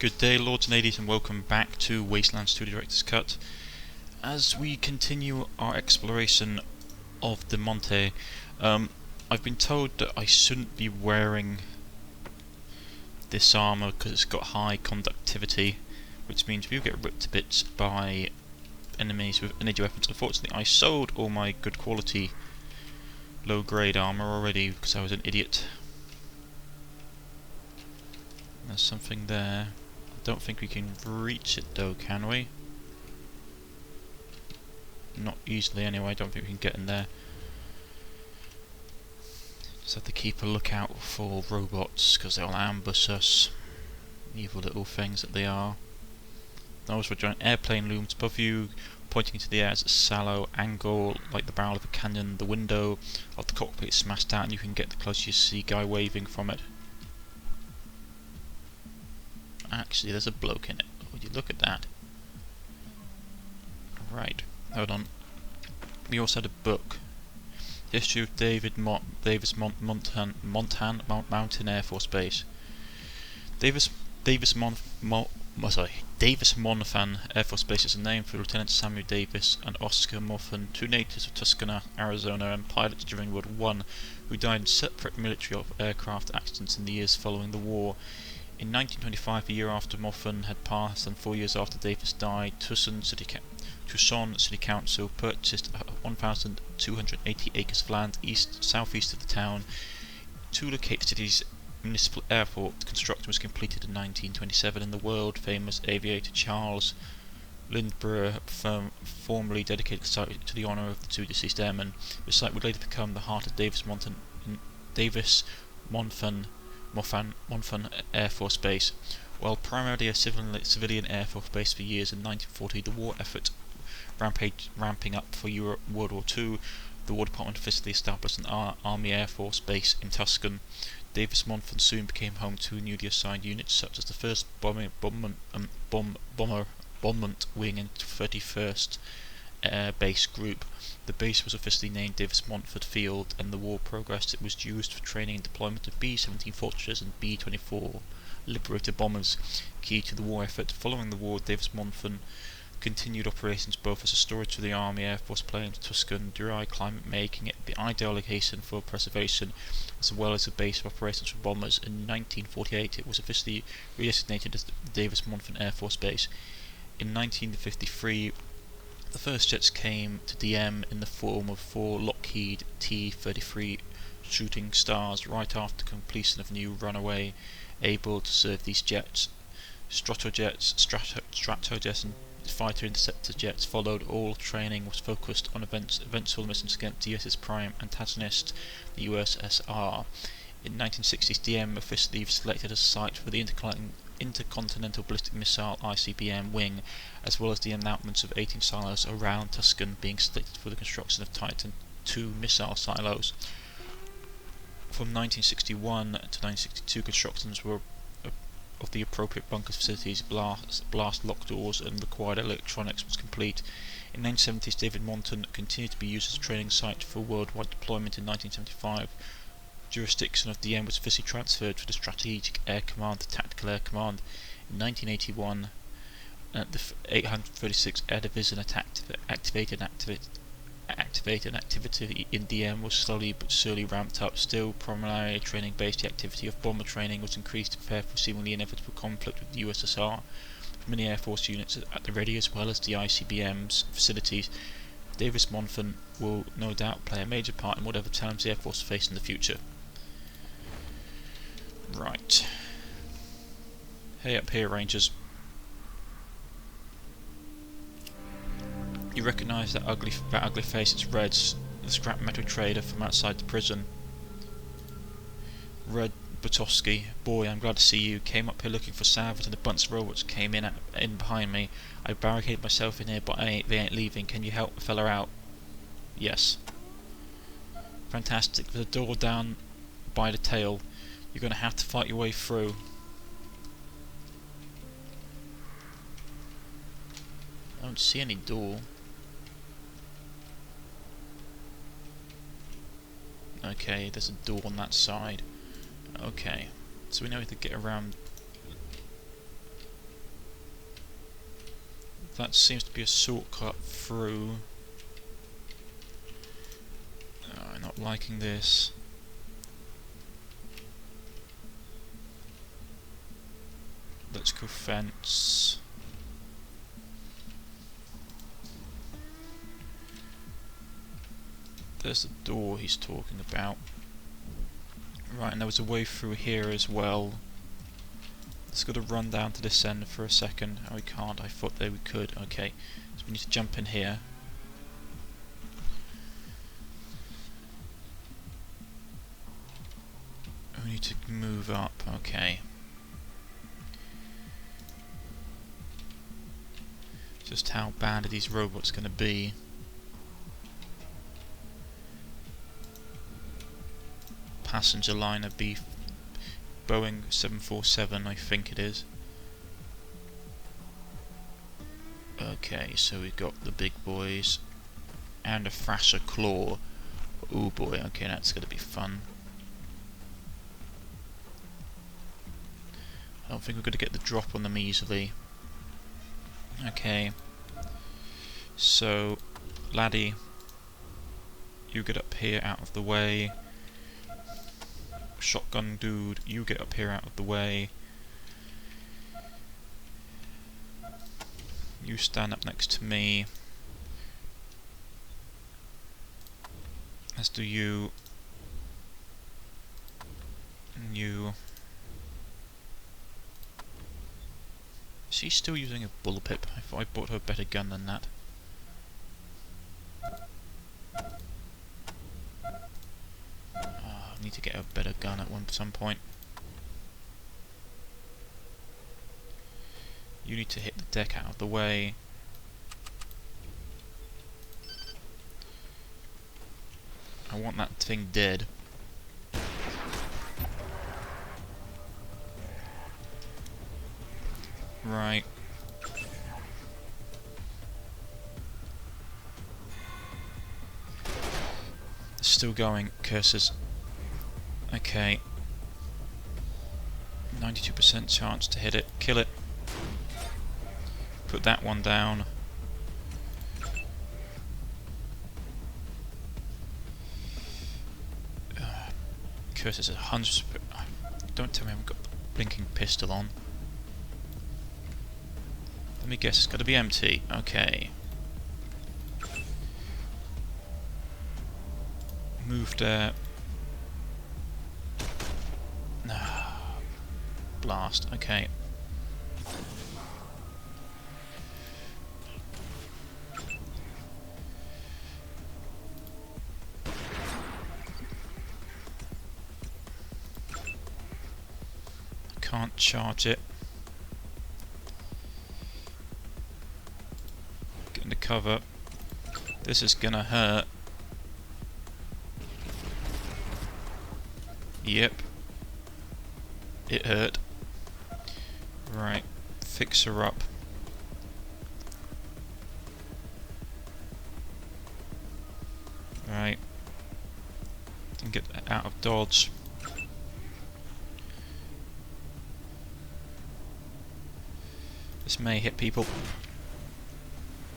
Good day, Lords and Ladies, and welcome back to Wasteland Studio Director's Cut. As we continue our exploration of the Monte, I've been told that I shouldn't be wearing this armour because it's got high conductivity, which means we'll get ripped to bits by enemies with energy weapons. Unfortunately, I sold all my good quality low grade armour already because I was an idiot. There's something there. I don't think we can reach it though, can we? Not easily anyway, I don't think we can get in there. Just have to keep a lookout for robots because they'll ambush us. Evil little things that they are. Those were giant airplane looms above you, pointing into the air at a shallow angle like the barrel of a cannon. The window of the cockpit is smashed out and you can get the closest you see a guy waving from it. Actually, there's a bloke in it. Would you look at that? Right, hold on. We also had a book. History of Davis Mountain Air Force Base. Davis Monthan Air Force Base is a name for Lieutenant Samuel Davis and Oscar Monthan, two natives of Tuscany, Arizona, and pilots during World War I, who died in separate military aircraft accidents in the years following the war. In 1925, a year after Monthan had passed and 4 years after Davis died, Tucson City Council purchased 1,280 acres of land southeast of the town to locate the city's municipal airport. Construction was completed in 1927, and the world-famous aviator Charles Lindbergh formally dedicated the site to the honour of the two deceased airmen. The site would later become the heart of Davis Monthan Air Force Base. While primarily a civilian Air Force base for years, in 1940 the war effort ramping up for World War II, the War Department officially established an Army Air Force base in Tuscany. Davis Monthan soon became home to newly assigned units such as the 1st Bombardment Wing and 31st Air Base Group. The base was officially named Davis Montford Field, and the war progressed. It was used for training and deployment of B-17 Fortresses and B-24 Liberator bombers. Key to the war effort following the war, Davis Monthan continued operations both as a storage for the Army Air Force planes, Tuscan dry climate, making it the ideal location for preservation, as well as a base of operations for bombers. In 1948 it was officially redesignated as the Davis Monthan Air Force Base. In 1953 the first jets came to DM in the form of 4 Lockheed T-33 Shooting Stars. Right after completion of new runway able to serve these jets, Stratojets and fighter interceptor jets followed. All training was focused on eventual missions against the US's prime antagonist, the USSR. In 1960s, DM officially selected a site for the Intercontinental Ballistic Missile ICBM wing, as well as the announcements of 18 silos around Tuscany being selected for the construction of Titan II missile silos. From 1961 to 1962, constructions were of the appropriate bunkers, facilities, blast lock doors and required electronics was complete. In 1970s, Davis Monthan continued to be used as a training site for worldwide deployment. In 1975, jurisdiction of DM was officially transferred from the Strategic Air Command to Tactical Air Command. In 1981, the 836 Air Division activated activity in DM was slowly but surely ramped up. Still primarily training based, the activity of bomber training was increased to prepare for seemingly inevitable conflict with the USSR. Many Air Force units at the ready, as well as the ICBM's facilities. Davis Monthan will no doubt play a major part in whatever challenges the Air Force face in the future. Right. Hey up here, Rangers. You recognise that ugly face? It's Red, the scrap metal trader from outside the prison. Red Butowski. Boy, I'm glad to see you. Came up here looking for salvage and a bunch of robots came in behind me. I barricaded myself in here, but they ain't leaving. Can you help a fella out? Yes. Fantastic. There's a door down by the tail. You're going to have to fight your way through. I don't see any door. Okay, there's a door on that side. Okay, so we know how to get around that seems to be a shortcut through. Oh, I'm not liking this. Let's go fence. There's the door he's talking about. Right, and there was a way through here as well. Let's got to run down to this end for a second. Oh, we can't. I thought that we could. Okay, so we need to jump in here. We need to move up. Okay. Just how bad are these robots going to be? Passenger liner B, Boeing 747, I think it is. Okay, so we've got the big boys and a Thrasher Claw. Oh boy, okay, that's going to be fun. I don't think we're going to get the drop on them easily. Okay, so laddie, you get up here out of the way. Shotgun dude, you get up here out of the way. You stand up next to me. As do you. And you. Is she still using a bullpip? I thought I bought her a better gun than that. Need to get a better gun at some point. You need to hit the deck out of the way. I want that thing dead. Right. It's still going, curses. Okay. 92% chance to hit it. Kill it. Put that one down. Curses 100%. Don't tell me I've got the blinking pistol on. Let me guess, it's got to be empty. Okay. Move there. Blast, okay. Can't charge it. Get into cover. This is gonna hurt. Yep. It hurt. Right, fix her up. Right. And get out of dodge. This may hit people.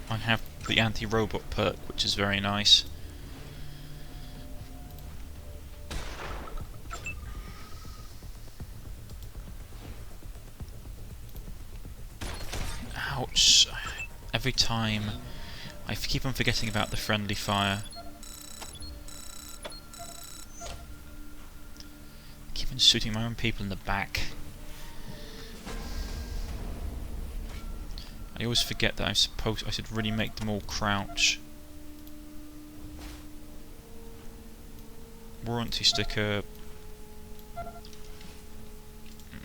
I have the anti-robot perk, which is very nice. Ouch. Every time I keep on forgetting about the friendly fire. I keep on shooting my own people in the back. I always forget that I should really make them all crouch. Warranty sticker.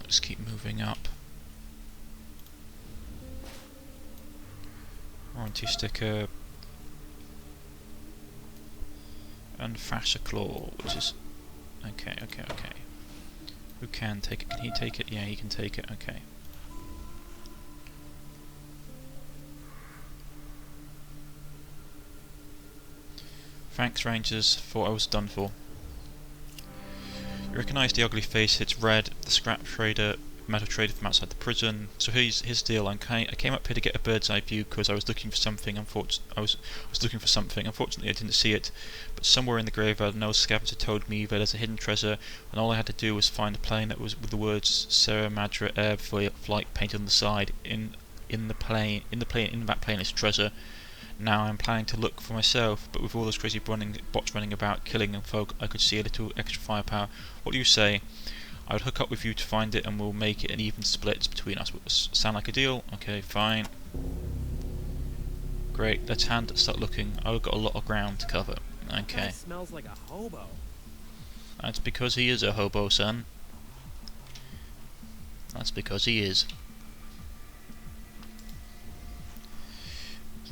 Let's keep moving up. Warranty sticker. And Thrasher Claw, which is... Okay. Who can take it? Can he take it? Yeah, he can take it, okay. Thanks, Rangers. Thought I was done for. You recognise the ugly face, it's red. The scrap trader metal trader from outside the prison. So here's his deal. I came up here to get a bird's eye view because I was looking for something. I was looking for something. Unfortunately, I didn't see it. But somewhere in the graveyard, an old scavenger told me that there's a hidden treasure, and all I had to do was find a plane that was with the words Sarah Madra Air Flight painted on the side. In that plane is treasure. Now I'm planning to look for myself, but with all those crazy bots running about killing and folk, I could see a little extra firepower. What do you say? I would hook up with you to find it, and we'll make it an even split between us. Sound like a deal? Okay, fine. Great. Let's start looking. I've got a lot of ground to cover. Okay. That smells like a hobo. That's because he is a hobo, son. That's because he is.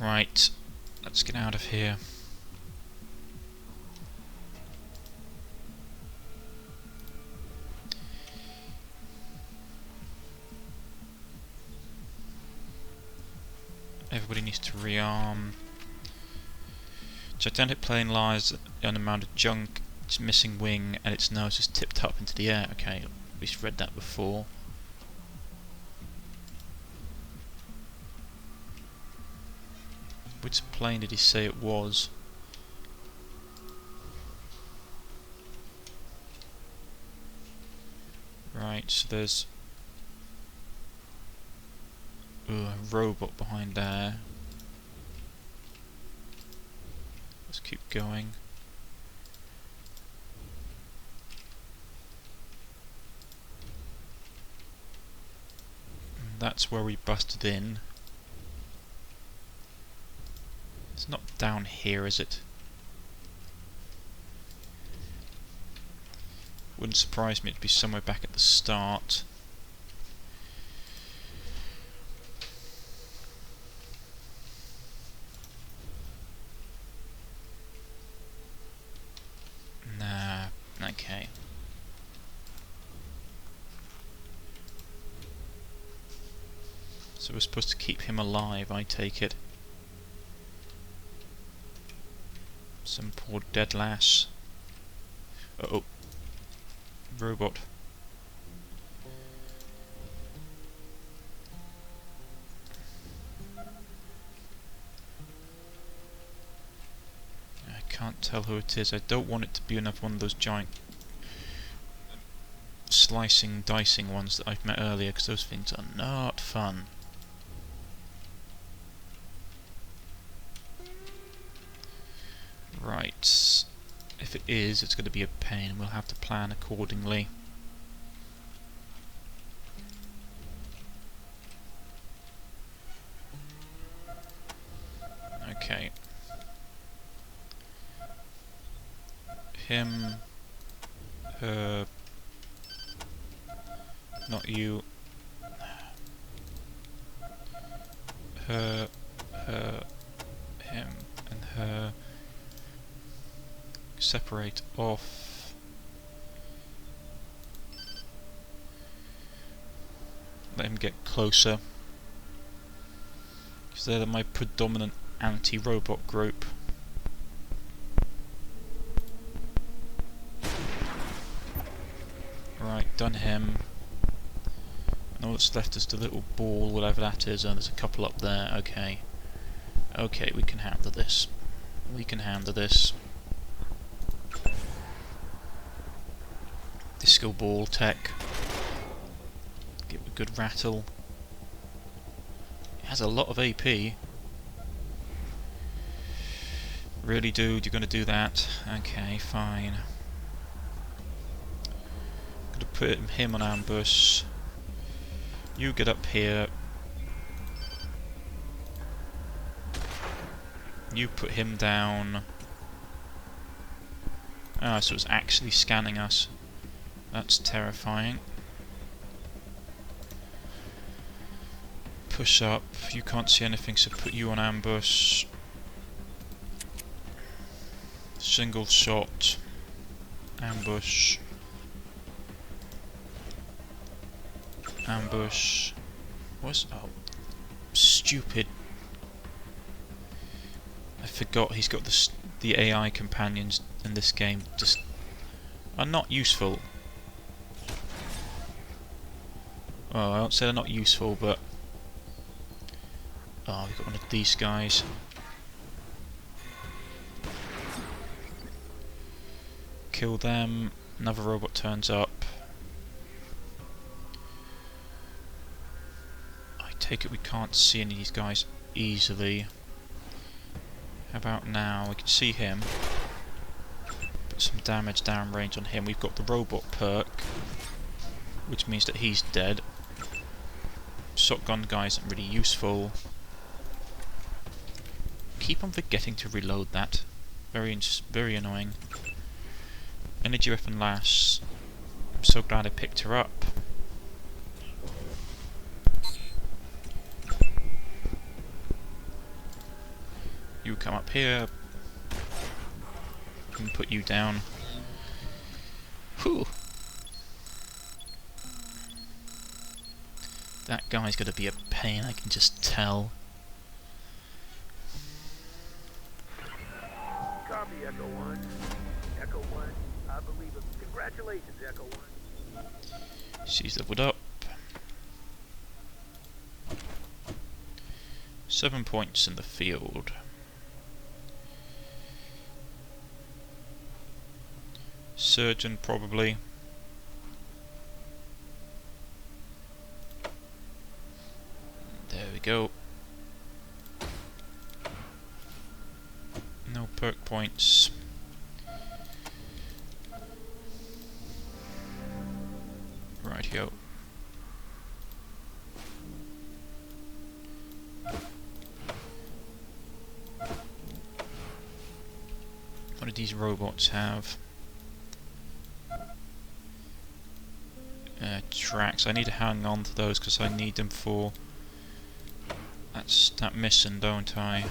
Right. Let's get out of here. Everybody needs to rearm. Gigantic plane lies on a mound of junk, its missing wing, and its nose is tipped up into the air. Okay, we've read that before. Which plane did he say it was? Right, so there's a robot behind there. Let's keep going. And that's where we busted in. It's not down here, is it? Wouldn't surprise me, it'd be somewhere back at the start. Nah, okay. So we're supposed to keep him alive, I take it. Some poor dead lass. Uh-oh. Robot. I can't tell who it is. I don't want it to be another one of those giant slicing, dicing ones that I've met earlier, because those things are not fun. Right. If it is, it's going to be a pain. We'll have to plan accordingly. Okay. Him. Her. Not you. Her. Him. And her. Separate off. Let him get closer, because they're my predominant anti-robot group. Right, done him. And all that's left is the little ball, whatever that is, and there's a couple up there. Okay. Okay, we can handle this. We can handle this. Disco ball tech. Give it a good rattle. It has a lot of AP. Really, dude, you're gonna do that? Okay, fine. Gonna put him on ambush. You get up here. You put him down. Ah, so it's actually scanning us. That's terrifying. Push up. You can't see anything, so put you on ambush. Single shot. Ambush. Ambush. What's... oh. Stupid. I forgot he's got the AI companions in this game just are not useful. Well, I won't say they're not useful, but... Oh, we've got one of these guys. Kill them. Another robot turns up. I take it we can't see any of these guys easily. How about now? We can see him. Put some damage downrange on him. We've got the robot perk, which means that he's dead. Shotgun guy isn't really useful. Keep on forgetting to reload that. Very annoying. Energy weapon lass. I'm so glad I picked her up. You come up here. And put you down. Whew. That guy's gonna be a pain, I can just tell. Copy, Echo 1. Echo 1, I believe it. Congratulations, Echo 1. She's leveled up. 7 points in the field. Surgeon, probably. There we go. No perk points. Rightio. What do these robots have? Tracks. I need to hang on to those because I need them for that mission, don't I?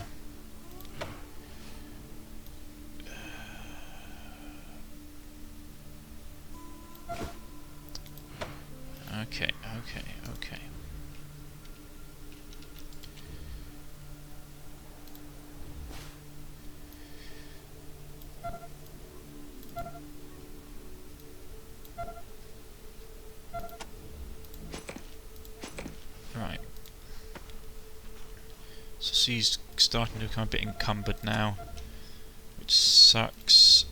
Okay. Right. So she's starting to become a bit encumbered now, which sucks.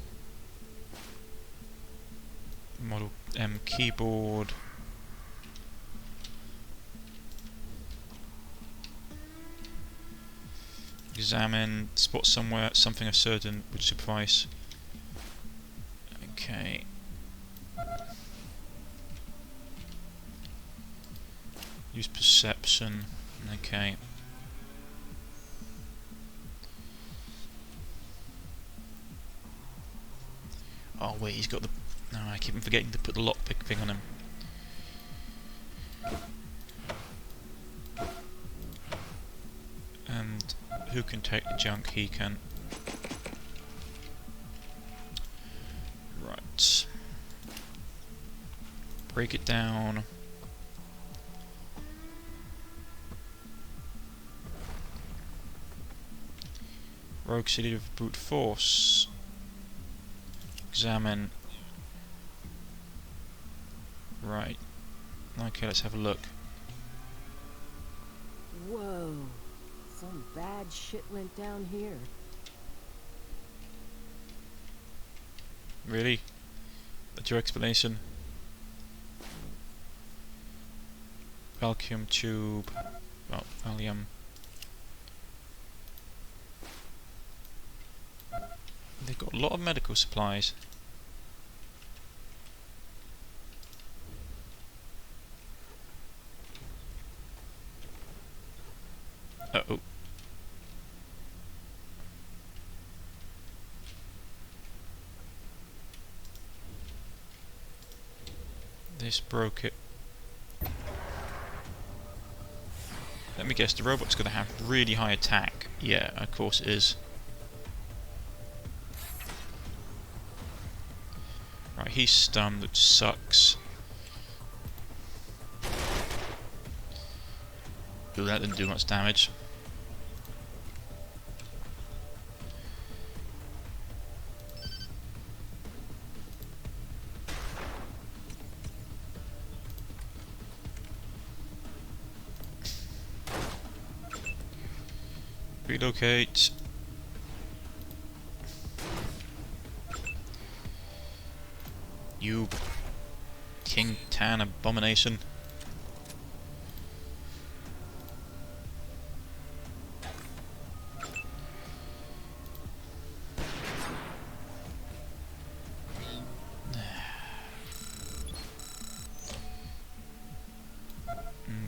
Model M keyboard. Examine, spot somewhere, something a surgeon would supervise. Okay. Use perception. Okay. Oh wait, he's got the... No, I keep forgetting to put the lockpick thing on him. And who can take the junk? He can. Right. Break it down. Rogue City with brute force. Examine. Right. Okay, let's have a look. Whoa. Some bad shit went down here. Really? That's your explanation? Vacuum tube. Well, Valium. They've got a lot of medical supplies. Uh-oh. This broke it. Let me guess, the robot's going to have really high attack. Yeah, of course it is. Right, he's stunned, which sucks. Ooh, that didn't do much damage. Relocate. You King Tan abomination.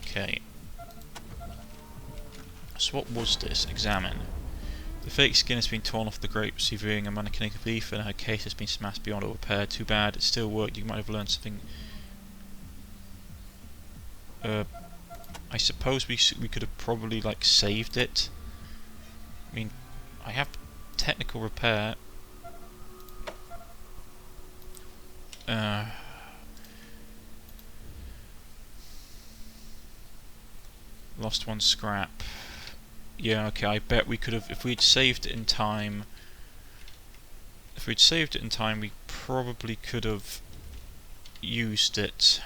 Okay. So what was this? Examine. The fake skin has been torn off the grapes, revealing a mannequin of beef, and her case has been smashed beyond all repair. Too bad. It still worked. You might have learned something. I suppose we could have probably like saved it. I mean, I have technical repair. Lost one scrap. Yeah, okay, I bet we could have, if we'd saved it in time, we probably could have used it.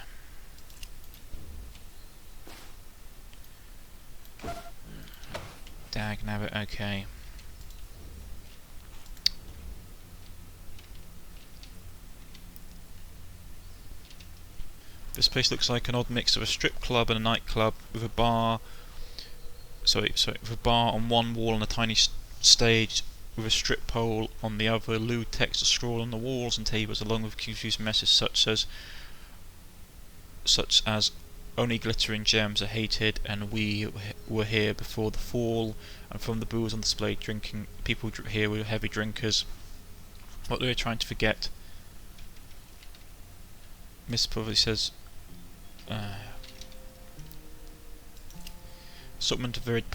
Dagnabbit, okay. This place looks like an odd mix of a strip club and a nightclub with a bar. With a bar on one wall and a tiny stage with a strip pole on the other. Lewd text scrawled on the walls and tables, along with confused messages such as only glittering gems are hated, and we were here before the fall. And from the booze on display, people here were heavy drinkers. What they were trying to forget. Miss Poverty says. Assortment of varied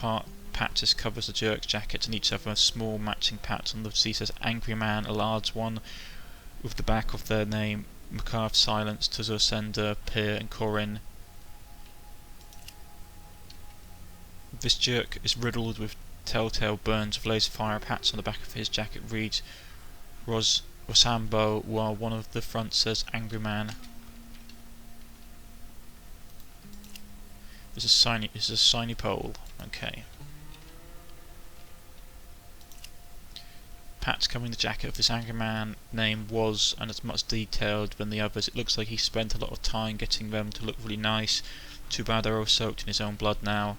patches covers the jerk's jacket, and each have a small matching patch on the sea says Angry Man, a large one with the back of their name, Macarve Silence, Tuzur Sender, Peer and Corin. This jerk is riddled with telltale burns of laser fire. Patch on the back of his jacket reads Rosambo, while one of the front says Angry Man. This is a shiny pole. Okay. Patch covering the jacket of this angry man name was, and as much detailed than the others. It looks like he spent a lot of time getting them to look really nice. Too bad they're all soaked in his own blood now.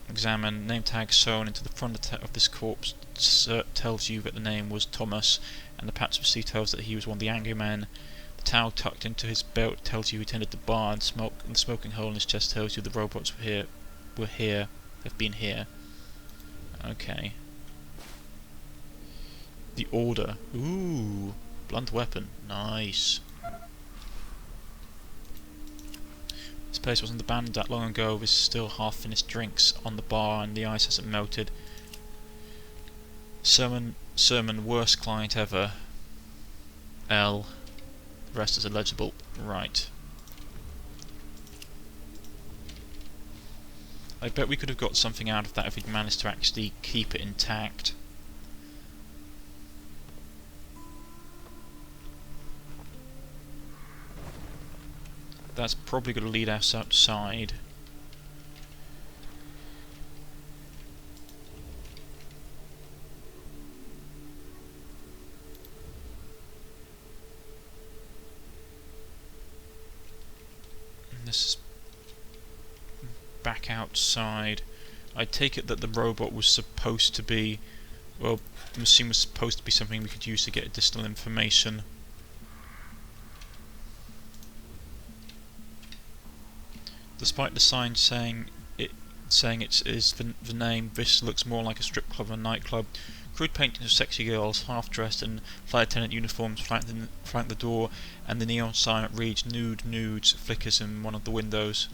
Examine. Name tag sewn into the front of this corpse tells you that the name was Thomas, and the patch receipt tells that he was one of the angry men. The towel tucked into his belt tells you he attended the bar, and the smoking hole in his chest tells you the robots have been here. Okay. The Order. Ooh, blunt weapon. Nice. This place wasn't abandoned that long ago. There's still half-finished drinks on the bar, and the ice hasn't melted. Sermon, worst client ever. L. The rest is illegible. Right. I bet we could have got something out of that if we'd managed to actually keep it intact. That's probably going to lead us outside. This is back outside. I take it that the robot was supposed to be, well, I'm assuming was supposed to be something we could use to get additional information. Despite the sign saying it is the name, this looks more like a strip club than a nightclub. Crude paintings of sexy girls, half-dressed in flight attendant uniforms, flank the door, and the neon sign reads "Nude Nudes" flickers in one of the windows.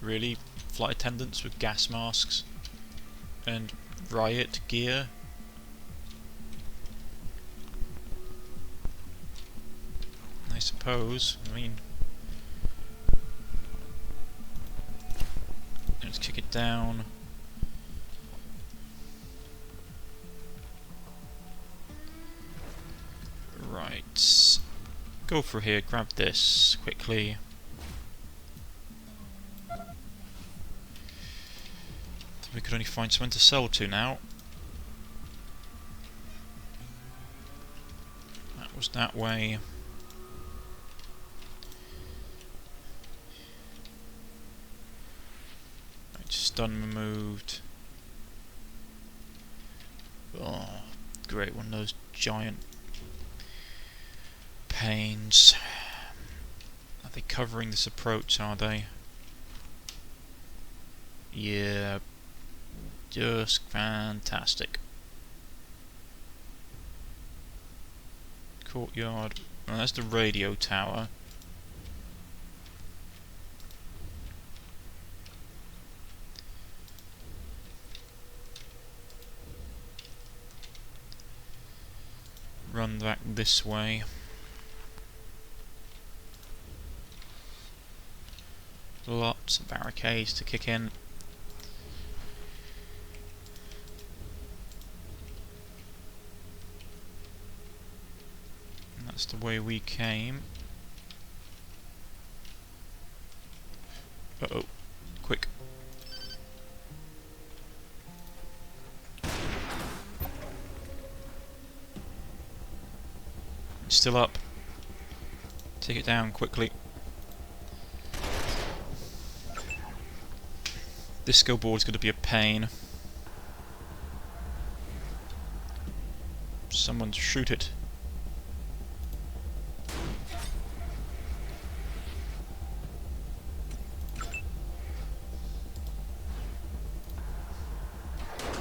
Really? Flight attendants with gas masks and riot gear? I suppose. I mean, let's kick it down. Right. Go for here, grab this quickly. We could only find someone to sell to now. That was that way. Right, stun removed. Oh, great, one of those giant panes. Are they covering this approach, are they? Yeah, just fantastic. Courtyard. Well, that's the radio tower. Run back this way. Lots of barricades to kick in. And that's the way we came. Uh-oh. Quick. It's still up. Take it down quickly. Disco board's going to be a pain. Someone shoot it.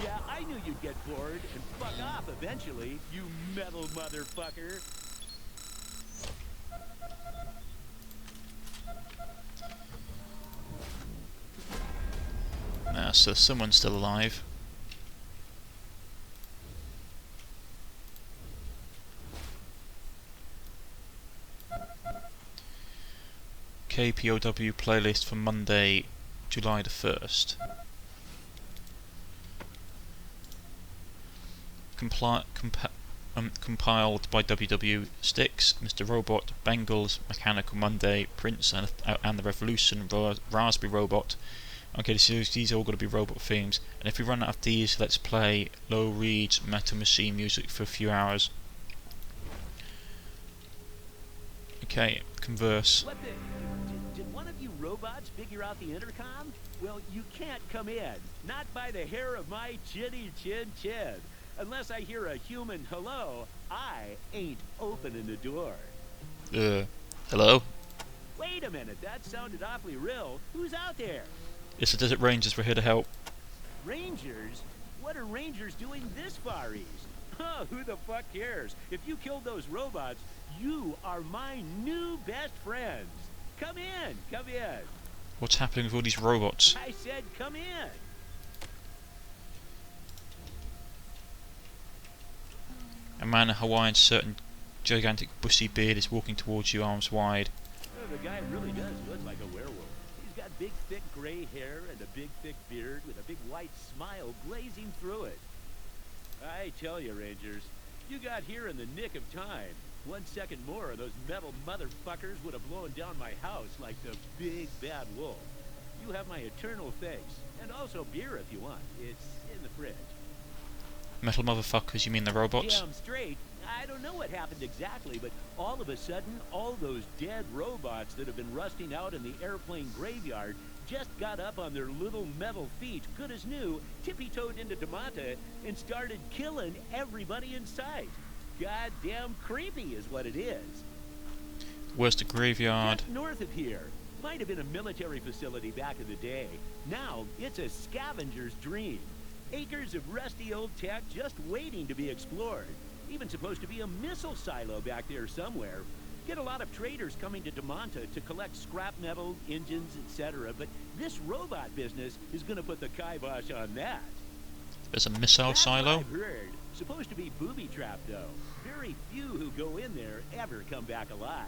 Yeah, I knew you'd get bored and fuck off eventually, you metal motherfucker. So someone's still alive. KPOW playlist for Monday, July the 1st. Compiled by WW Sticks, Mr. Robot, Bengals, Mechanical Monday, Prince and the Revolution, Raspberry Robot. Okay, so these are all going to be robot themes, and if we run out of these, let's play Low Reed's Metal Machine music for a few hours. Okay, converse. What the? Did one of you robots figure out the intercom? Well, you can't come in. Not by the hair of my chinny chin chin. Unless I hear a human hello, I ain't opening the door. Hello? Wait a minute, that sounded awfully real. Who's out there? It's the Desert Rangers, we're here to help. Rangers? What are Rangers doing this far east? Huh, who the fuck cares? If you killed those robots, you are my new best friends. Come in, come in. What's happening with all these robots? I said come in. A man in a Hawaiian shirt and gigantic bushy beard is walking towards you, arms wide. Oh, the guy really does look like a werewolf. He's got big, thick gray hair and a big, thick beard with a big white smile blazing through it. I tell you, Rangers, you got here in the nick of time. 1 second more, those metal motherfuckers would have blown down my house like the big bad wolf. You have my eternal thanks, and also beer if you want. It's in the fridge. Metal motherfuckers, you mean the robots? Damn straight. I don't know what happened exactly, but all of a sudden, all those dead robots that have been rusting out in the airplane graveyard just got up on their little metal feet, good as new, tippy-toed into Damanta, and started killing everybody in sight. Goddamn creepy is what it is. Where's the graveyard? Just north of here. Might have been a military facility back in the day. Now, it's a scavenger's dream. Acres of rusty old tech just waiting to be explored. Even supposed to be a missile silo back there somewhere. Get a lot of traders coming to Damanta to collect scrap metal, engines, etc. But this robot business is going to put the kibosh on that. There's a missile That's silo? what I've heard. Supposed to be booby-trapped, though. Very few who go in there ever come back alive.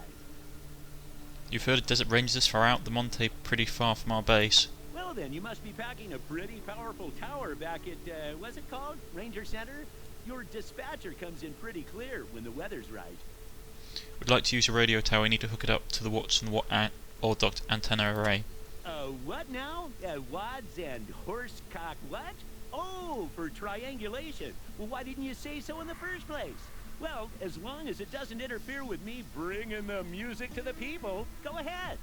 You've heard of Desert Rangers this far out? The Monte pretty far from our base. Well then, you must be packing a pretty powerful tower back at, what's it called? Ranger Center? Your dispatcher comes in pretty clear when the weather's right. We'd like to use a radio tower. We need to hook it up to the Watson or duct antenna array. What now? Wads and horsecock what? Oh, for triangulation. Well, why didn't you say so in the first place? Well, as long as it doesn't interfere with me bringing the music to the people, go ahead.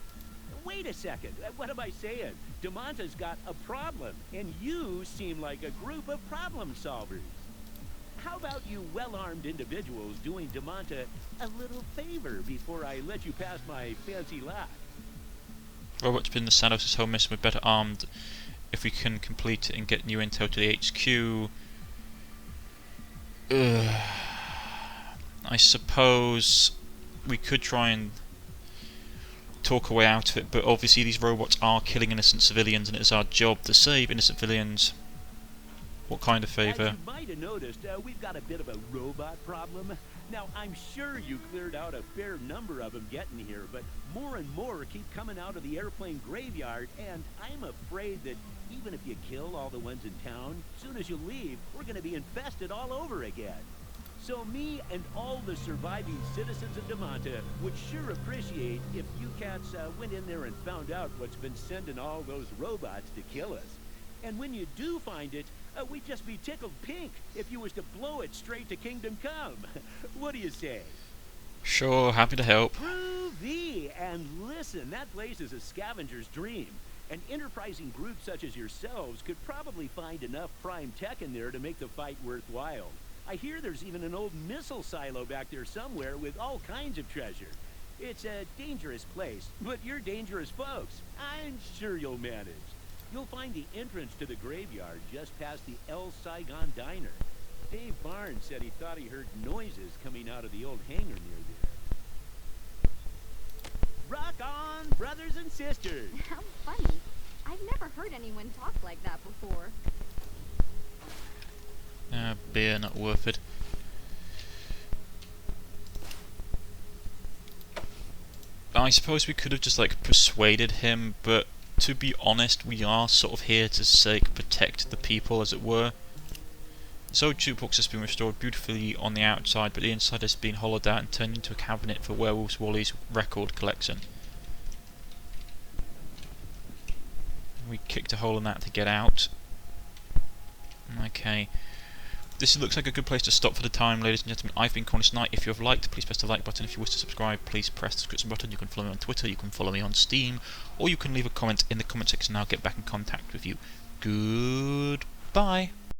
Wait a second. What am I saying? Damanta's got a problem, and you seem like a group of problem solvers. How about you well-armed individuals doing Damanta a little favor before I let you pass my fancy lock? Robots been the Sanos' home mission. We're better armed if we can complete it and get new intel to the HQ. I suppose we could try and talk our way out of it, but obviously these robots are killing innocent civilians and it's our job to save innocent civilians. What kind of favour? As you might have noticed, we've got a bit of a robot problem. Now, I'm sure you cleared out a fair number of them getting here, but more and more keep coming out of the airplane graveyard, and I'm afraid that even if you kill all the ones in town, soon as you leave, we're going to be infested all over again. So me and all the surviving citizens of Damanta would sure appreciate if you cats went in there and found out what's been sending all those robots to kill us. And when you do find it, we'd just be tickled pink if you was to blow it straight to Kingdom Come. What do you say? Sure, happy to help. Groovy! And listen, that place is a scavenger's dream. An enterprising group such as yourselves could probably find enough prime tech in there to make the fight worthwhile. I hear there's even an old missile silo back there somewhere with all kinds of treasure. It's a dangerous place, but you're dangerous folks. I'm sure you'll manage. You'll find the entrance to the graveyard just past the El Saigon Diner. Dave Barnes said he thought he heard noises coming out of the old hangar near there. Rock on, brothers and sisters! How funny. I've never heard anyone talk like that before. Beer, not worth it. I suppose we could have just like persuaded him, but to be honest, we are sort of here to protect the people, as it were. So jukebox has been restored beautifully on the outside, but the inside has been hollowed out and turned into a cabinet for Werewolves Wally's record collection. We kicked a hole in that to get out. Okay. This looks like a good place to stop for the time, ladies and gentlemen. I've been Cornish-Knight. If you have liked, please press the like button. If you wish to subscribe, please press the subscription button. You can follow me on Twitter, you can follow me on Steam, or you can leave a comment in the comment section and I'll get back in contact with you. Goodbye.